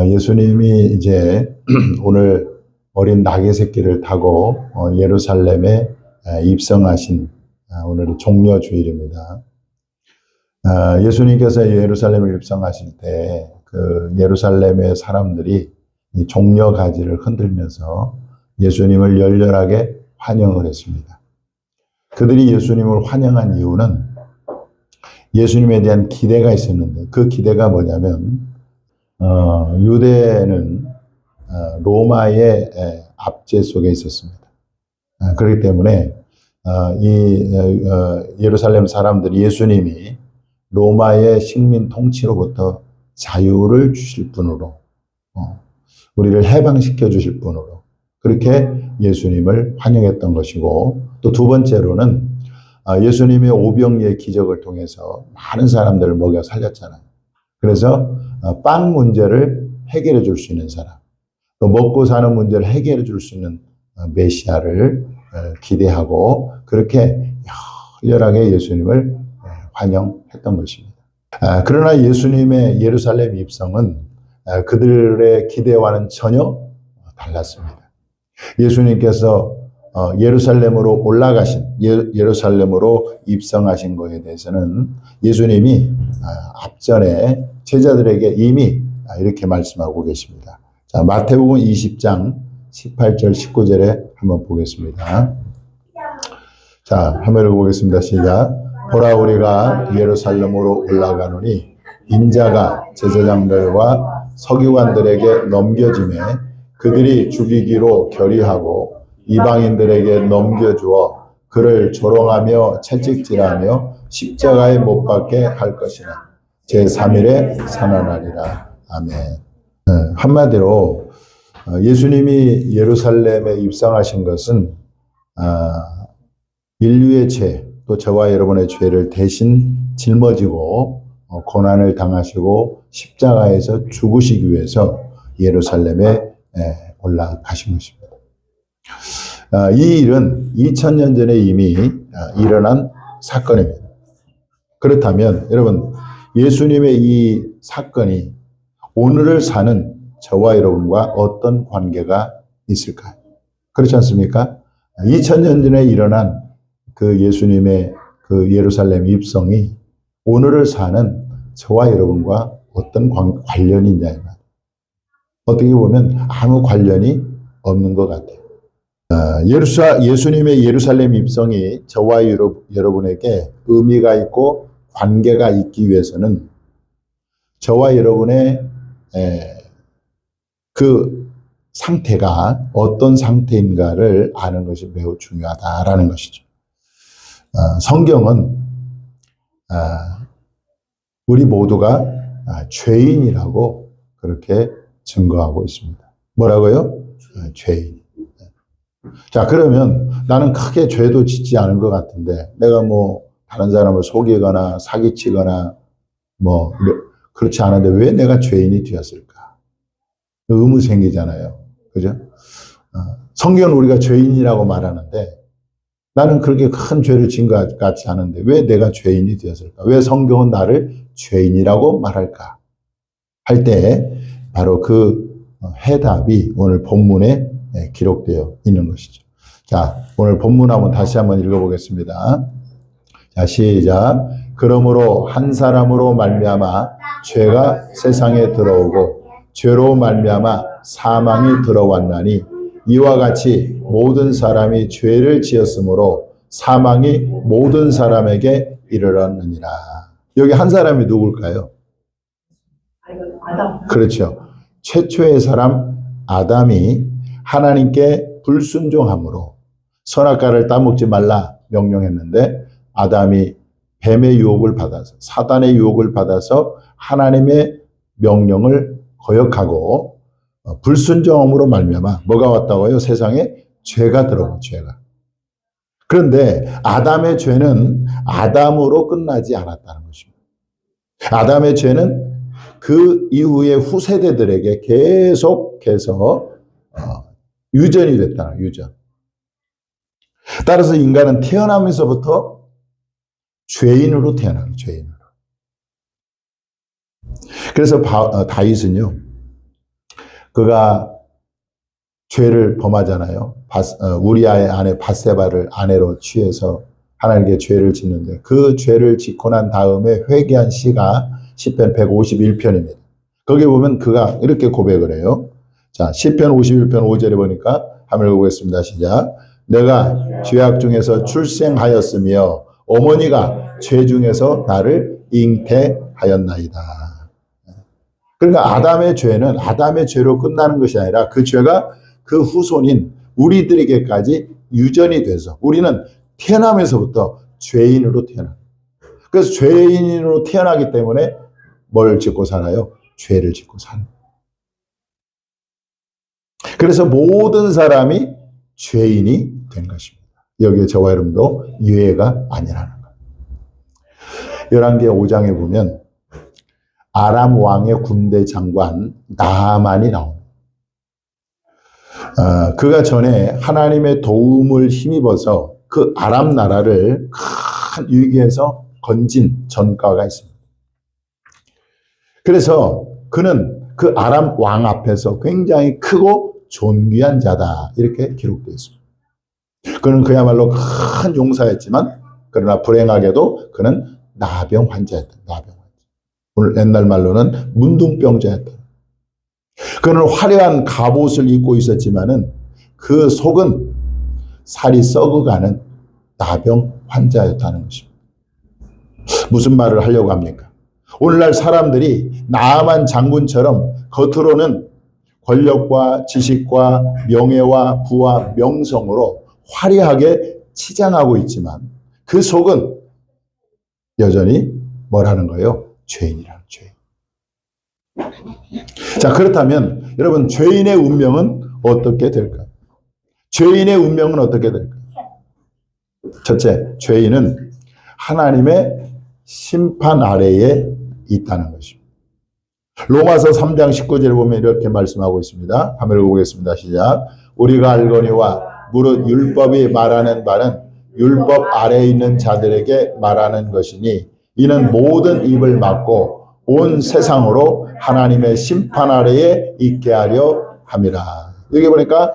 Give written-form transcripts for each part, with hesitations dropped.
예수님이 이제 오늘 어린 낙의 새끼를 타고 예루살렘에 입성하신 오늘이 종려 주일입니다. 예수님께서 예루살렘을 입성하실 때 그 예루살렘의 사람들이 이 종려 가지를 흔들면서 예수님을 열렬하게 환영을 했습니다. 그들이 예수님을 환영한 이유는 예수님에 대한 기대가 있었는데, 그 기대가 뭐냐면 유대는 로마의 압제 속에 있었습니다. 그렇기 때문에 예루살렘 사람들이 예수님이 로마의 식민 통치로부터 자유를 주실 분으로, 우리를 해방시켜 주실 분으로 그렇게 예수님을 환영했던 것이고, 또 두 번째로는 예수님의 오병이의 기적을 통해서 많은 사람들을 먹여 살렸잖아요. 그래서 빵 문제를 해결해 줄 수 있는 사람, 또 먹고 사는 문제를 해결해 줄 수 있는 메시아를 기대하고 그렇게 열렬하게 예수님을 환영했던 것입니다. 그러나 예수님의 예루살렘 입성은 그들의 기대와는 전혀 달랐습니다. 예수님께서 예루살렘으로 올라가신, 예루살렘으로 입성하신 것에 대해서는 예수님이 앞전에 제자들에게 이미 이렇게 말씀하고 계십니다. 자, 마태복음 20장 18절 19절에 한번 보겠습니다. 자, 한번 읽어보겠습니다. 시작. 보라, 우리가 예루살렘으로 올라가노니 인자가 제사장들과 서기관들에게 넘겨짐에 그들이 죽이기로 결의하고 이방인들에게 넘겨주어 그를 조롱하며 채찍질하며 십자가에 못 박게 할 것이나 제3일에 살아나리라. 아멘. 한마디로 예수님이 예루살렘에 입성하신 것은 인류의 죄, 또 저와 여러분의 죄를 대신 짊어지고 고난을 당하시고 십자가에서 죽으시기 위해서 예루살렘에 올라가신 것입니다. 이 일은 2000년 전에 이미 일어난 사건입니다. 그렇다면 여러분, 예수님의 이 사건이 오늘을 사는 저와 여러분과 어떤 관계가 있을까요? 그렇지 않습니까? 2000년 전에 일어난 그 예수님의 그 예루살렘 입성이 오늘을 사는 저와 여러분과 어떤 관련이 있냐 이 말이에요. 어떻게 보면 아무 관련이 없는 것 같아요. 예수님의 예루살렘 입성이 저와 여러분에게 의미가 있고 관계가 있기 위해서는 저와 여러분의 그 상태가 어떤 상태인가를 아는 것이 매우 중요하다라는 것이죠. 성경은 우리 모두가 죄인이라고 그렇게 증거하고 있습니다. 뭐라고요? 죄인. 자, 그러면 나는 크게 죄도 짓지 않은 것 같은데 내가 뭐 다른 사람을 속이거나 사기치거나 뭐 그렇지 않은데 왜 내가 죄인이 되었을까? 의무 생기잖아요. 그죠? 성경은 우리가 죄인이라고 말하는데 나는 그렇게 큰 죄를 지은 것 같지 않은데 왜 내가 죄인이 되었을까? 왜 성경은 나를 죄인이라고 말할까? 할 때 바로 그 해답이 오늘 본문에 기록되어 있는 것이죠. 자, 오늘 본문 한번 다시 한번 읽어보겠습니다. 자, 시작. 그러므로 한 사람으로 말미암아 죄가 세상에 들어오고 죄로 말미암아 사망이 들어왔나니 이와 같이 모든 사람이 죄를 지었으므로 사망이 모든 사람에게 이르렀느니라. 여기 한 사람이 누굴까요? 아담. 그렇죠. 최초의 사람 아담이 하나님께 불순종함으로 선악과를 따먹지 말라 명령했는데 아담이 뱀의 유혹을 받아서 사단의 유혹을 받아서 하나님의 명령을 거역하고 불순종함으로 말미암아 뭐가 왔다고요? 세상에 죄가 들어온 죄가. 그런데 아담의 죄는 아담으로 끝나지 않았다는 것입니다. 아담의 죄는 그 이후의 후세대들에게 계속해서 유전이 됐다는 유전. 따라서 인간은 태어나면서부터 죄인으로 태어나는 죄인으로. 그래서 다윗은요 그가 죄를 범하잖아요. 우리아의 아내 밧세바를 아내로 취해서 하나님께 죄를 짓는데 그 죄를 짓고 난 다음에 회개한 시가 시편 151편입니다. 거기 보면 그가 이렇게 고백을 해요. 자, 시편 51편 5절에 보니까 한번 읽어보겠습니다. 시작. 내가 죄악 중에서 출생하였으며 어머니가 죄 중에서 나를 잉태하였나이다. 그러니까 아담의 죄는 아담의 죄로 끝나는 것이 아니라 그 죄가 그 후손인 우리들에게까지 유전이 돼서 우리는 태어나면서부터 죄인으로 태어나. 그래서 죄인으로 태어나기 때문에 뭘 짓고 살아요? 죄를 짓고 사는. 그래서 모든 사람이 죄인이 된 것입니다. 여기에 저와 여러분도 유해가 아니라는 거예요. 열왕기 5장에 보면 아람 왕의 군대 장관 나아만이 나옵니다. 그가 전에 하나님의 도움을 힘입어서 그 아람 나라를 큰 위기에서 건진 전과가 있습니다. 그래서 그는 그 아람 왕 앞에서 굉장히 크고 존귀한 자다 이렇게 기록되어 있습니다. 그는 그야말로 큰 용사였지만 그러나 불행하게도 그는 나병 환자였다. 나병 환자. 오늘 옛날 말로는 문둥병자였다. 그는 화려한 갑옷을 입고 있었지만은 그 속은 살이 썩어가는 나병 환자였다는 것입니다. 무슨 말을 하려고 합니까? 오늘날 사람들이 나아만 장군처럼 겉으로는 권력과 지식과 명예와 부와 명성으로 화려하게 치장하고 있지만 그 속은 여전히 뭐라는 거예요? 죄인이라는 죄인. 자, 그렇다면 여러분 죄인의 운명은 어떻게 될까요? 죄인의 운명은 어떻게 될까요? 첫째, 죄인은 하나님의 심판 아래에 있다는 것입니다. 로마서 3장 19절에 보면 이렇게 말씀하고 있습니다. 한번 읽어보겠습니다. 시작. 우리가 알거니와 무릇 율법이 말하는 바는 율법 아래에 있는 자들에게 말하는 것이니 이는 모든 입을 막고 온 세상으로 하나님의 심판 아래에 있게 하려 함이라. 여기 보니까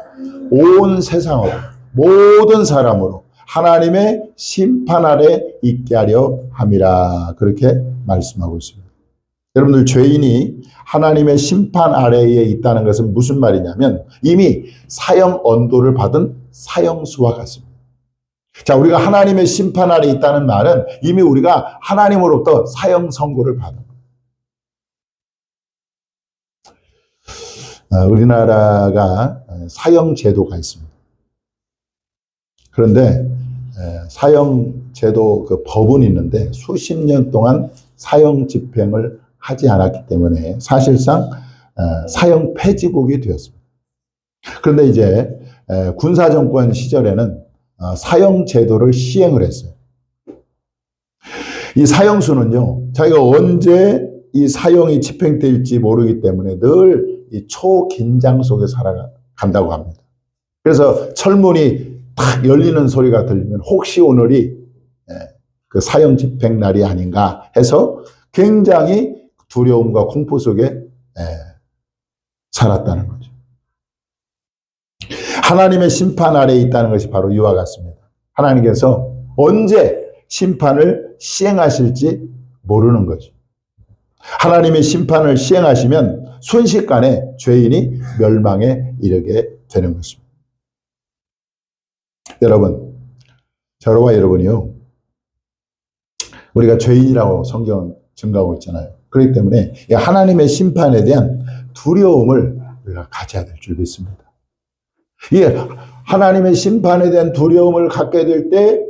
온 세상으로 모든 사람으로 하나님의 심판 아래 있게 하려 함이라. 그렇게 말씀하고 있습니다. 여러분들 죄인이 하나님의 심판 아래에 있다는 것은 무슨 말이냐면 이미 사형 언도를 받은 사형수와 같습니다. 자, 우리가 하나님의 심판 아래에 있다는 말은 이미 우리가 하나님으로부터 사형 선고를 받은 거예요. 우리나라가 사형 제도가 있습니다. 그런데 사형 제도 그 법은 있는데 수십 년 동안 사형 집행을 하지 않았기 때문에 사실상 사형 폐지국이 되었습니다. 그런데 이제 군사정권 시절에는 사형 제도를 시행을 했어요. 이 사형수는요, 자기가 언제 이 사형이 집행될지 모르기 때문에 늘 이 초긴장 속에 살아간다고 합니다. 그래서 철문이 탁 열리는 소리가 들리면 혹시 오늘이 그 사형 집행 날이 아닌가 해서 굉장히 두려움과 공포 속에 살았다는 거죠. 하나님의 심판 아래에 있다는 것이 바로 이와 같습니다. 하나님께서 언제 심판을 시행하실지 모르는 거죠. 하나님의 심판을 시행하시면 순식간에 죄인이 멸망에 이르게 되는 것입니다. 여러분, 저와 여러분이요, 우리가 죄인이라고 성경은 증거하고 있잖아요. 그렇기 때문에 하나님의 심판에 대한 두려움을 우리가 가져야 될 줄 믿습니다. 이 하나님의 심판에 대한 두려움을 갖게 될 때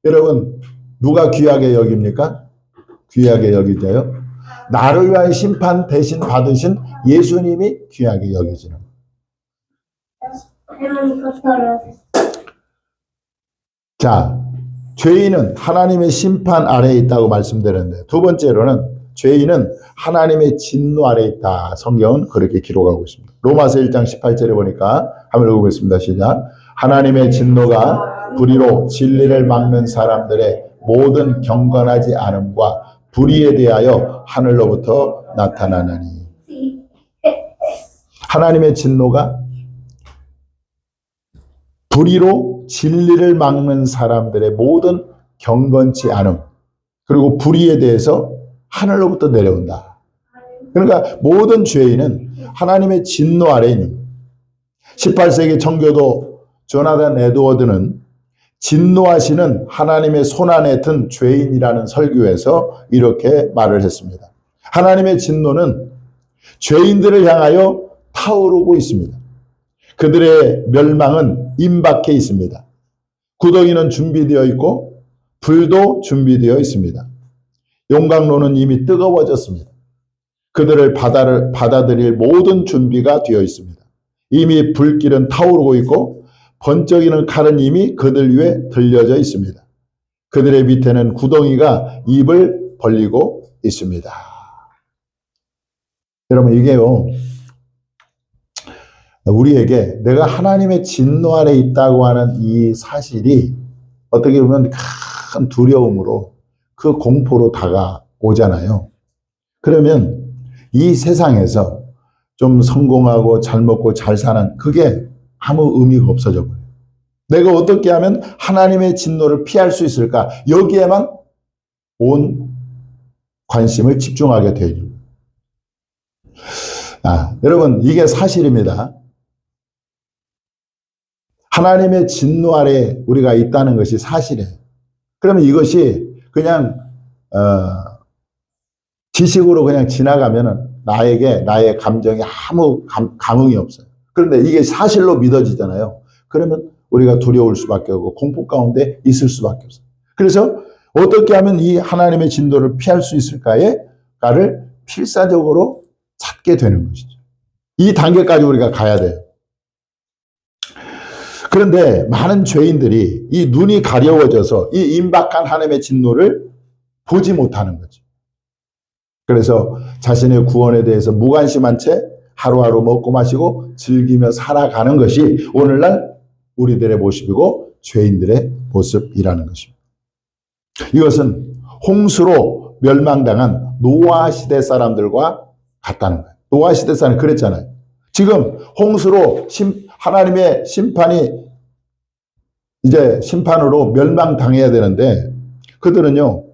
여러분 누가 귀하게 여깁니까? 귀하게 여기져요. 나를 위한 심판 대신 받으신 예수님이 귀하게 여겨지는 거예요. 자, 죄인은 하나님의 심판 아래에 있다고 말씀드렸는데 두 번째로는 죄인은 하나님의 진노 아래에 있다. 성경은 그렇게 기록하고 있습니다. 로마서 1장 18절에 보니까 한번 읽어보겠습니다. 시작. 하나님의 진노가 불의로 진리를 막는 사람들의 모든 경건하지 않음과 불의에 대하여 하늘로부터 나타나나니. 하나님의 진노가 불의로 진리를 막는 사람들의 모든 경건치 않음, 그리고 불의에 대해서 하늘로부터 내려온다. 그러니까 모든 죄인은 하나님의 진노 아래에 있는 18세기 청교도 조나단 에드워드는 진노하시는 하나님의 손안에 든 죄인이라는 설교에서 이렇게 말을 했습니다. 하나님의 진노는 죄인들을 향하여 타오르고 있습니다. 그들의 멸망은 임박해 있습니다. 구덩이는 준비되어 있고 불도 준비되어 있습니다. 용광로는 이미 뜨거워졌습니다. 그들을 받아들일 모든 준비가 되어 있습니다. 이미 불길은 타오르고 있고 번쩍이는 칼은 이미 그들 위에 들려져 있습니다. 그들의 밑에는 구덩이가 입을 벌리고 있습니다. 여러분, 이게요, 우리에게 내가 하나님의 진노 아래 있다고 하는 이 사실이 어떻게 보면 큰 두려움으로 그 공포로 다가오잖아요. 그러면 이 세상에서 좀 성공하고 잘 먹고 잘 사는 그게 아무 의미가 없어져 버려요. 내가 어떻게 하면 하나님의 진노를 피할 수 있을까? 여기에만 온 관심을 집중하게 되어 있는 거예요. 여러분, 이게 사실입니다. 하나님의 진노 아래 우리가 있다는 것이 사실이에요. 그러면 이것이 그냥 지식으로 그냥 지나가면은 나의 감정에 아무 감흥이 없어요. 그런데 이게 사실로 믿어지잖아요. 그러면 우리가 두려울 수밖에 없고 공포 가운데 있을 수밖에 없어요. 그래서 어떻게 하면 이 하나님의 진노를 피할 수 있을까를 필사적으로 찾게 되는 것이죠. 이 단계까지 우리가 가야 돼요. 그런데 많은 죄인들이 이 눈이 가려워져서 이 임박한 하나님의 진노를 보지 못하는 거죠. 그래서 자신의 구원에 대해서 무관심한 채 하루하루 먹고 마시고 즐기며 살아가는 것이 오늘날 우리들의 모습이고 죄인들의 모습이라는 것입니다. 이것은 홍수로 멸망당한 노아 시대 사람들과 같다는 거예요. 노아 시대 사람이 그랬잖아요. 지금 홍수로 하나님의 심판이 이제 심판으로 멸망당해야 되는데 그들은요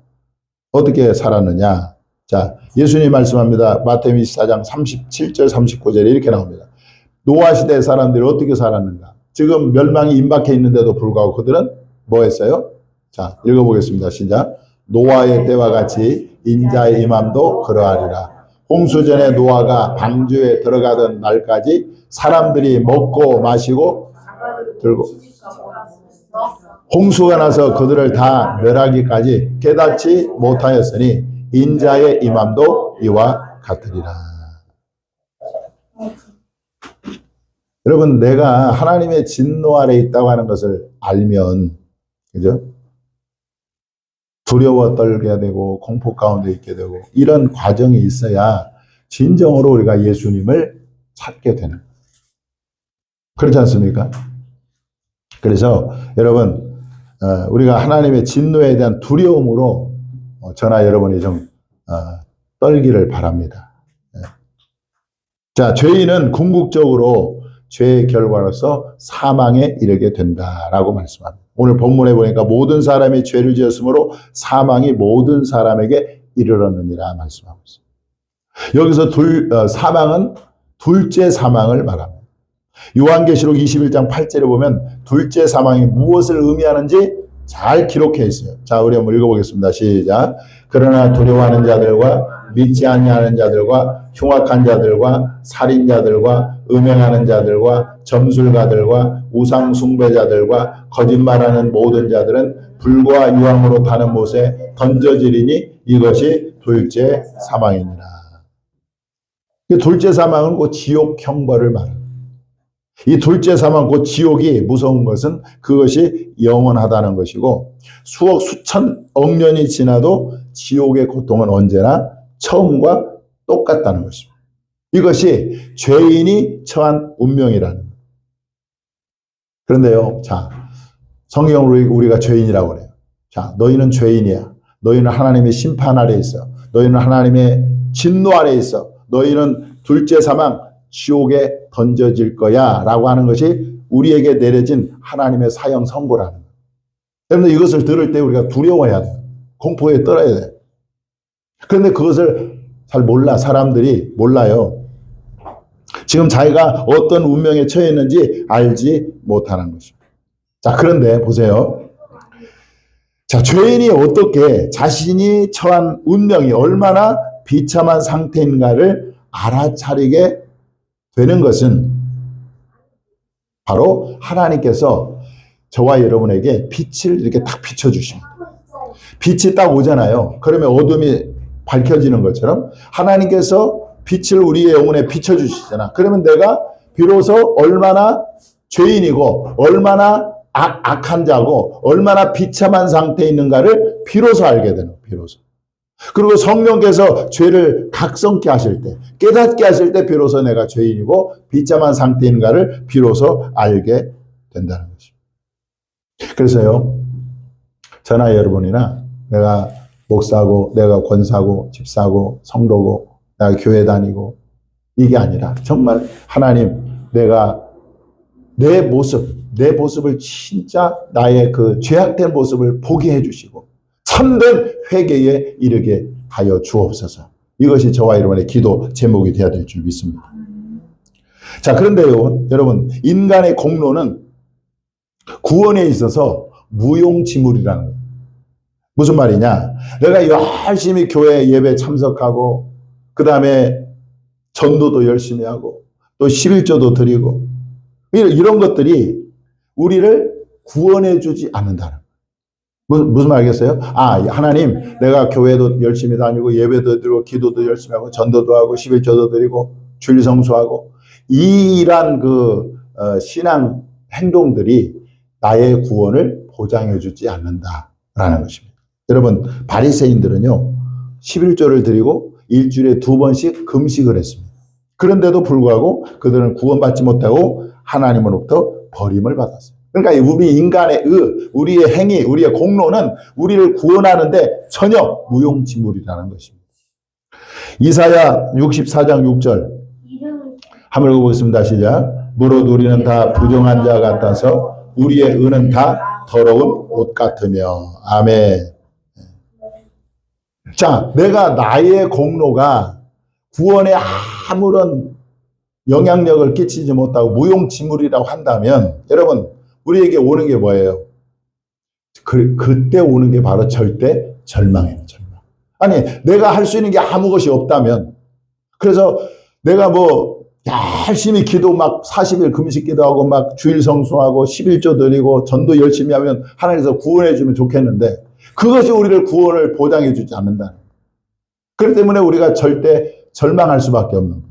어떻게 살았느냐. 자, 예수님 말씀합니다. 마태복음 24장 37절 39절에 이렇게 나옵니다. 노아 시대 사람들이 어떻게 살았는가. 지금 멸망이 임박해 있는데도 불구하고 그들은 뭐 했어요? 자, 읽어보겠습니다. 시작. 노아의 때와 같이 인자의 임함도 그러하리라. 홍수 전에 노아가 방주에 들어가던 날까지 사람들이 먹고 마시고 들고 홍수가 나서 그들을 다 멸하기까지 깨닫지 못하였으니 인자의 임함도 이와 같으리라. 여러분, 내가 하나님의 진노 아래 있다고 하는 것을 알면, 그죠? 두려워 떨게 되고 공포 가운데 있게 되고 이런 과정이 있어야 진정으로 우리가 예수님을 찾게 되는 거예요. 그렇지 않습니까? 그래서 여러분, 우리가 하나님의 진노에 대한 두려움으로 저나 여러분이 좀 떨기를 바랍니다. 자, 죄인은 궁극적으로 죄의 결과로서 사망에 이르게 된다라고 말씀합니다. 오늘 본문에 보니까 모든 사람이 죄를 지었으므로 사망이 모든 사람에게 이르렀느니라 말씀하고 있습니다. 여기서 사망은 둘째 사망을 말합니다. 요한계시록 21장 8절에 보면 둘째 사망이 무엇을 의미하는지 잘 기록해 있어요. 자, 우리 한번 읽어보겠습니다. 시작. 그러나 두려워하는 자들과 믿지 아니하는 자들과 흉악한 자들과 살인자들과 음행하는 자들과 점술가들과 우상 숭배자들과 거짓말하는 모든 자들은 불과 유황으로 타는 못에 던져지리니 이것이 둘째 사망이니라. 둘째 사망은 그 지옥 형벌을 말합니다. 이 둘째 사망, 그 지옥이 무서운 것은 그것이 영원하다는 것이고 수천억 년이 지나도 지옥의 고통은 언제나 처음과 똑같다는 것입니다. 이것이 죄인이 처한 운명이라는 거예요. 그런데요, 자, 성경으로 우리가 죄인이라고 그래요. 자, 너희는 죄인이야. 너희는 하나님의 심판 아래 있어. 너희는 하나님의 진노 아래 있어. 너희는 둘째 사망, 지옥에 던져질 거야 라고 하는 것이 우리에게 내려진 하나님의 사형 선고라는 거예요. 여러분 이것을 들을 때 우리가 두려워해야 돼요. 공포에 떨어야 돼요. 그런데 그것을 잘 몰라. 사람들이 몰라요. 지금 자기가 어떤 운명에 처해 있는지 알지 못하는 것입니다. 자, 그런데 보세요. 자, 죄인이 어떻게 자신이 처한 운명이 얼마나 비참한 상태인가를 알아차리게 되는 것은 바로 하나님께서 저와 여러분에게 빛을 이렇게 딱 비춰주십니다. 빛이 딱 오잖아요. 그러면 어둠이 밝혀지는 것처럼 하나님께서 빛을 우리의 영혼에 비춰주시잖아. 그러면 내가 비로소 얼마나 죄인이고 얼마나 악한 자고 얼마나 비참한 상태에 있는가를 비로소 알게 되는 거예요. 비로소. 그리고 성령께서 죄를 각성케 하실 때, 깨닫게 하실 때 비로소 내가 죄인이고 비참한 상태인가를 비로소 알게 된다는 것입니다. 그래서요, 저나 여러분이나 내가 목사고, 내가 권사고, 집사고, 성도고, 내가 교회 다니고, 이게 아니라 정말 하나님, 내가 내 모습을 진짜 나의 그 죄악된 모습을 보게 해주시고 참된 회개에 이르게 하여 주옵소서. 이것이 저와 여러분의 기도 제목이 되어야 될 줄 믿습니다. 자, 그런데요, 여러분, 인간의 공로는 구원에 있어서 무용지물이라는 거예요. 무슨 말이냐? 내가 열심히 교회 예배 참석하고 그 다음에 전도도 열심히 하고 또 11조도 드리고 이런 것들이 우리를 구원해 주지 않는다는 거예요. 무슨 말 알겠어요? 아, 하나님, 내가 교회도 열심히 다니고 예배도 드리고 기도도 열심히 하고 전도도 하고 11조도 드리고 주일 성수하고 이러한 신앙 행동들이 나의 구원을 보장해 주지 않는다라는 것입니다. 여러분, 바리새인들은요 11조를 드리고 일주일에 2번씩 금식을 했습니다. 그런데도 불구하고 그들은 구원받지 못하고 하나님으로부터 버림을 받았어요. 그러니까 우리 인간의 우리의 행위, 우리의 공로는 우리를 구원하는데 전혀 무용지물이라는 것입니다. 이사야 64장 6절 한번 읽어보겠습니다. 시작. 무릇 우리는 다 부정한 자 같아서 우리의 의는 다 더러운 옷 같으며. 아멘. 자, 내가 나의 공로가 구원에 아무런 영향력을 끼치지 못하고 무용지물이라고 한다면 여러분 우리에게 오는 게 뭐예요? 그때 오는 게 바로 절대 절망이에요. 절망. 아니 내가 할 수 있는 게 아무 것이 없다면 그래서 내가 열심히 기도 막 40일 금식 기도하고 막 주일 성수하고 11조 드리고 전도 열심히 하면 하나님께서 구원해 주면 좋겠는데 그것이 우리를 구원을 보장해 주지 않는다는 거예요. 그렇기 때문에 우리가 절대 절망할 수밖에 없는 거예요.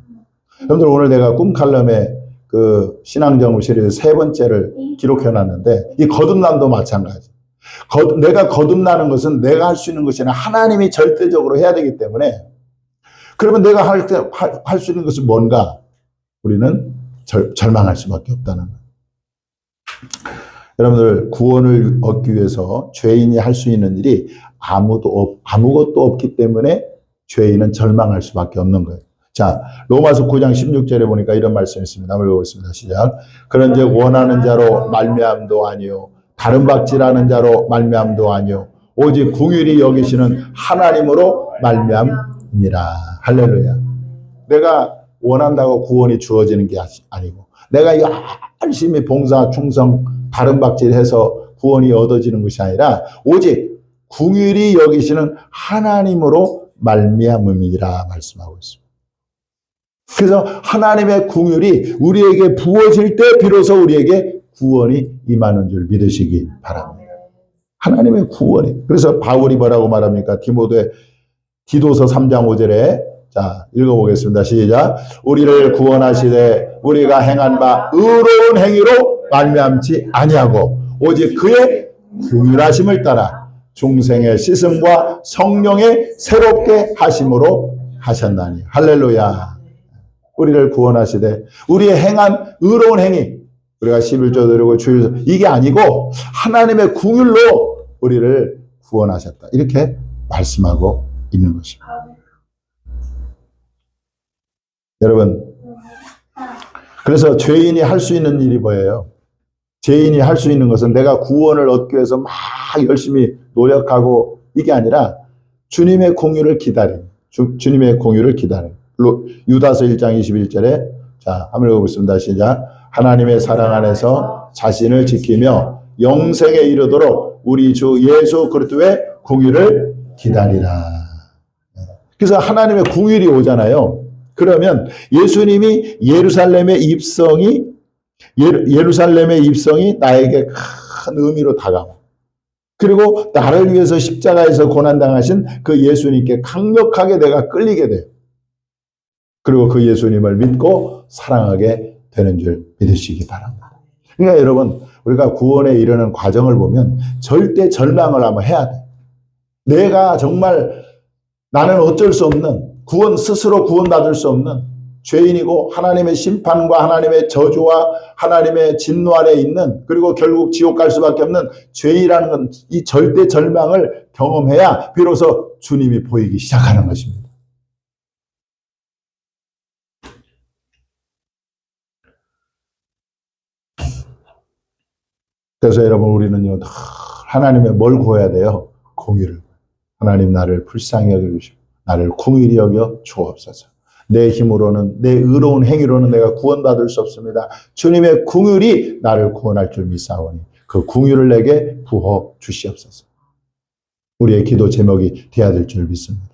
여러분들 오늘 내가 꿈칼럼에 그 신앙정보 시리즈 3번째를 기록해 놨는데 이 거듭남도 마찬가지. 내가 거듭나는 것은 내가 할 수 있는 것이 아니라 하나님이 절대적으로 해야 되기 때문에 그러면 내가 할 수 있는 것은 뭔가? 우리는 절망할 수밖에 없다는 거예요. 여러분들 구원을 얻기 위해서 죄인이 할 수 있는 일이 아무것도 없기 때문에 죄인은 절망할 수밖에 없는 거예요. 자, 로마서 9장 16절에 보니까 이런 말씀이 있습니다. 한번 읽어보겠습니다. 시작. 그런즉 원하는 자로 말미암도 아니요 다른 박질하는 자로 말미암도 아니요 오직 긍휼히 여기시는 하나님으로 말미암니라. 할렐루야. 내가 원한다고 구원이 주어지는 게 아니고 내가 열심히 봉사 충성 다른 박질해서 구원이 얻어지는 것이 아니라 오직 긍휼히 여기시는 하나님으로 말미암음이라 말씀하고 있습니다. 그래서 하나님의 긍휼이 우리에게 부어질 때 비로소 우리에게 구원이 임하는 줄 믿으시기 바랍니다. 하나님의 구원이. 그래서 바울이 뭐라고 말합니까? 디도서 3장 5절에 자 읽어보겠습니다. 시작. 우리를 구원하시되 우리가 행한 바 의로운 행위로 말미암지 아니하고 오직 그의 긍휼하심을 따라 중생의 씻음과 성령의 새롭게 하심으로 하셨나니. 할렐루야. 우리를 구원하시되 우리의 행한 의로운 행위 우리가 11조 드리고 주일 이게 아니고 하나님의 긍휼로 우리를 구원하셨다. 이렇게 말씀하고 있는 것입니다. 여러분 그래서 죄인이 할 수 있는 일이 뭐예요? 죄인이 할 수 있는 것은 내가 구원을 얻기 위해서 막 열심히 노력하고 이게 아니라 주님의 공유를 기다림. 주님의 공유를 기다림. 유다서 1장 21절에 자, 한번 읽어보겠습니다. 시작. 하나님의 사랑 안에서 자신을 지키며 영생에 이르도록 우리 주 예수 그리스도의 공유를 기다리라. 그래서 하나님의 공휴일이 오잖아요. 그러면 예수님이 예루살렘의 입성이 나에게 큰 의미로 다가와. 그리고 나를 위해서 십자가에서 고난당하신 그 예수님께 강력하게 내가 끌리게 돼요. 그리고 그 예수님을 믿고 사랑하게 되는 줄 믿으시기 바랍니다. 그러니까 여러분, 우리가 구원에 이르는 과정을 보면 절대 절망을 한번 해야 돼. 내가 정말 나는 어쩔 수 없는 스스로 구원받을 수 없는 죄인이고 하나님의 심판과 하나님의 저주와 하나님의 진노 아래 있는 그리고 결국 지옥 갈 수밖에 없는 죄인이라는 건 이 절대 절망을 경험해야 비로소 주님이 보이기 시작하는 것입니다. 그래서 여러분 우리는요 하나님의 뭘 구해야 돼요? 공의를. 하나님 나를 불쌍히 여겨주시고 나를 공의히 여겨 주옵소서. 내 힘으로는 내 의로운 행위로는 내가 구원받을 수 없습니다. 주님의 긍휼이 나를 구원할 줄 믿사오니 그 긍휼을 내게 부어 주시옵소서. 우리의 기도 제목이 되어야 될 줄 믿습니다.